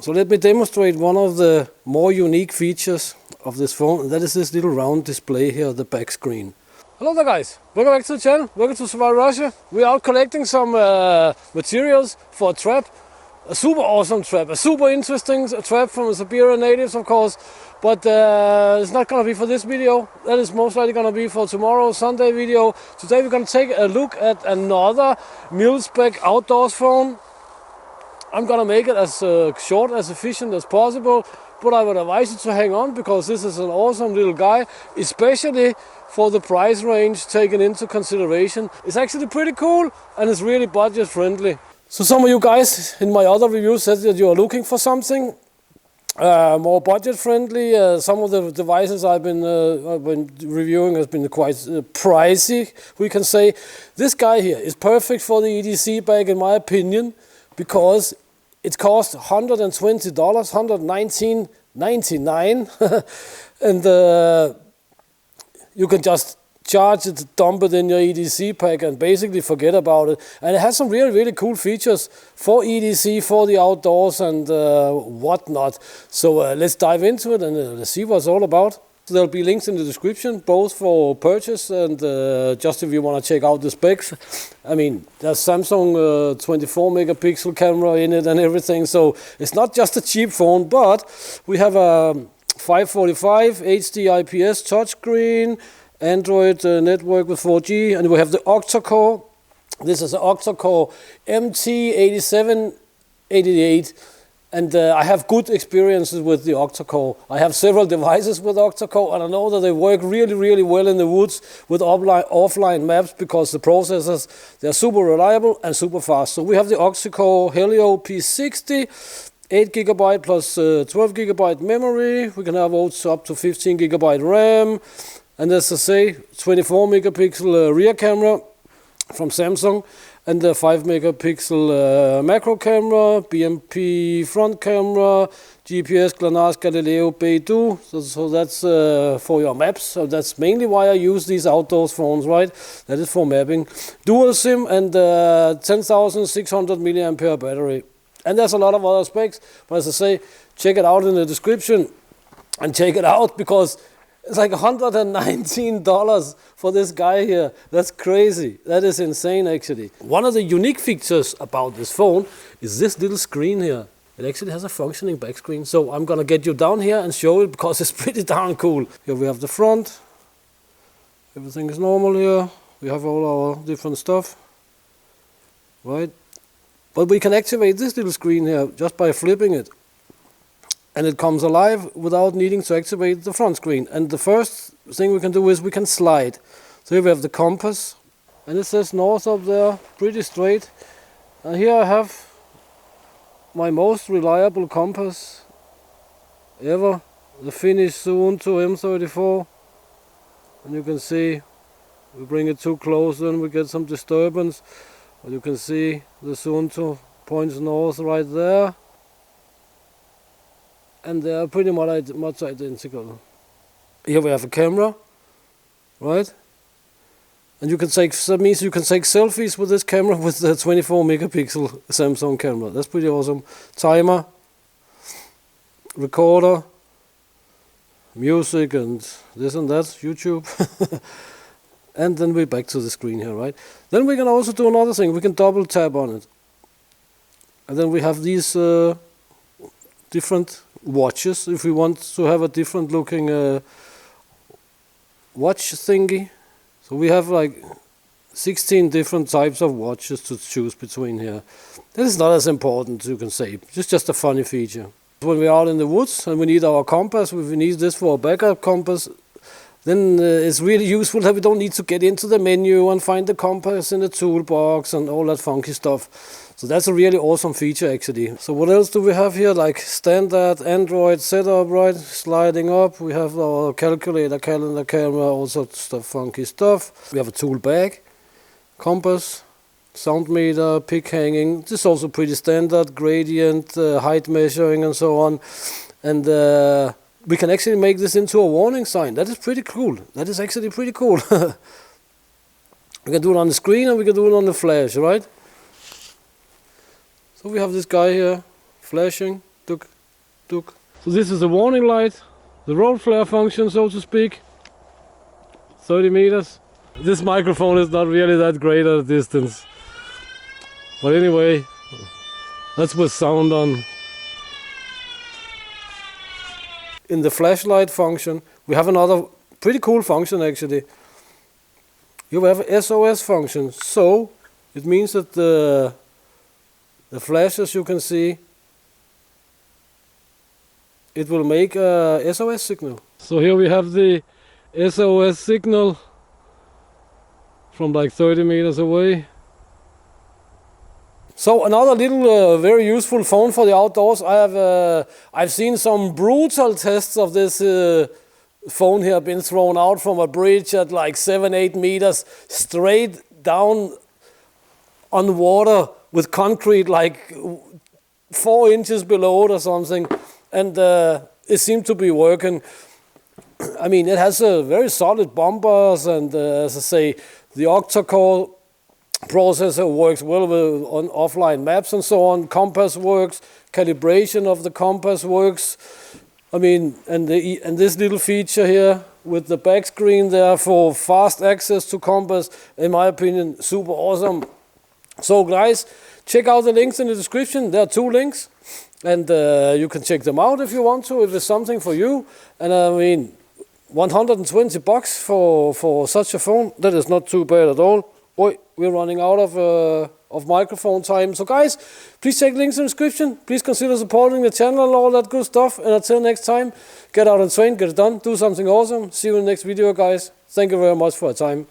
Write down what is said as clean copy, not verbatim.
So let me demonstrate one of the more unique features of this phone, and that is this little round display here, the back screen. Hello there guys, welcome back to the channel, welcome to Survival Russia. We are out collecting some materials for a trap, a super awesome trap, a super interesting trap from the Siberian natives of course, but it's not going to be for this video, that is most likely going to be for tomorrow's Sunday video. Today we're going to take a look at another Mil-Spec outdoors phone. I'm gonna make it as short, as efficient as possible, but I would advise you to hang on because this is an awesome little guy, especially for the price range taken into consideration. It's actually pretty cool and it's really budget friendly. So some of you guys in my other reviews said that you are looking for something more budget friendly. Some of the devices I've been reviewing has been quite pricey, we can say. This guy here is perfect for the EDC bag in my opinion, because it costs $120, $119.99, and you can just charge it, dump it in your EDC pack, and basically forget about it. And it has some really cool features for EDC, for the outdoors, and whatnot. So let's dive into it and let's see what it's all about. There'll be links in the description, both for purchase and just if you want to check out the specs. I mean, there's Samsung 24 megapixel camera in it and everything, so it's not just a cheap phone, but we have a 545 HD IPS touchscreen, Android network with 4G, and we have the Octa-Core. This is an Octa-Core MT8788. And I have good experiences with the Octa-Core. I have several devices with Octa-Core, and I know that they work really well in the woods with offline maps because the processors, they're super reliable and super fast. So we have the Octa-Core Helio P60, 8 GB plus 12 GB memory. We can have also up to 15 GB RAM. And as I say, 24 megapixel rear camera from Samsung. And the 5 megapixel macro camera, BMP front camera, GPS, GLONASS, Galileo, Beidou. So that's for your maps. So that's mainly why I use these outdoors phones, right? That is for mapping. Dual SIM and 10,600 milliampere battery. And there's a lot of other specs. But as I say, check it out in the description and check it out because it's like $119 for this guy here. That's crazy. That is insane actually. One of the unique features about this phone is this little screen here. It actually has a functioning back screen. So I'm gonna get you down here and show it because it's pretty darn cool. Here we have the front. Everything is normal here. We have all our different stuff. Right? But we can activate this little screen here just by flipping it. And it comes alive without needing to activate the front screen. And the first thing we can do is we can slide. So here we have the compass, and it says north up there, pretty straight. And here I have my most reliable compass ever, the Finnish Suunto M34. And you can see, we bring it too close and we get some disturbance. But you can see the Suunto points north right there. And they are pretty much identical. Here we have a camera, right? And you can take, that means you can take selfies with this camera with the 24 megapixel Samsung camera. That's pretty awesome. Timer, recorder, music and this and that, YouTube. And then we're back to the screen here, right? Then we can also do another thing. We can double tap on it. And then we have these different watches if we want to have a different looking watch thingy. So we have like 16 different types of watches to choose between here. That is not as important, you can say. It's just a funny feature. When we're out in the woods and we need our compass, if we need this for a backup compass, then it's really useful that we don't need to get into the menu and find the compass in the toolbox and all that funky stuff. So that's a really awesome feature actually. So what else do we have here? Like standard Android setup, right? Sliding up. We have our calculator, calendar, camera, all sorts of funky stuff. We have a tool bag, compass, sound meter, pick hanging. This is also pretty standard, gradient, height measuring and so on. And we can actually make this into a warning sign. That is pretty cool. That is actually pretty cool. We can do it on the screen and we can do it on the flash, right? So we have this guy here flashing. Duk, duk. So this is a warning light, the road flare function, so to speak. 30 meters. This microphone is not really that great at a distance. But anyway, that's with sound on. In the flashlight function, we have another pretty cool function actually. You have a SOS function, so it means that the flash, as you can see, it will make a SOS signal. So here we have the SOS signal from like 30 meters away. So another little very useful phone for the outdoors. I've seen some brutal tests of this phone here been thrown out from a bridge at like 7-8 meters straight down on the water with concrete like 4 inches below it or something, and it seemed to be working. I mean, it has a very solid bumpers, and as I say, the Octa-Core processor works well with on offline maps and so on. Compass works, calibration of the compass works. I mean, and this little feature here with the back screen there for fast access to compass, in my opinion, super awesome. So guys, check out the links in the description. There are 2 links, and you can check them out if you want to, if it's something for you. And I mean, $120 for such a phone, that is not too bad at all. Oi, we're running out of microphone time. So guys, please check links in the description. Please consider supporting the channel and all that good stuff. And until next time, get out and train, get it done, do something awesome. See you in the next video, guys. Thank you very much for your time.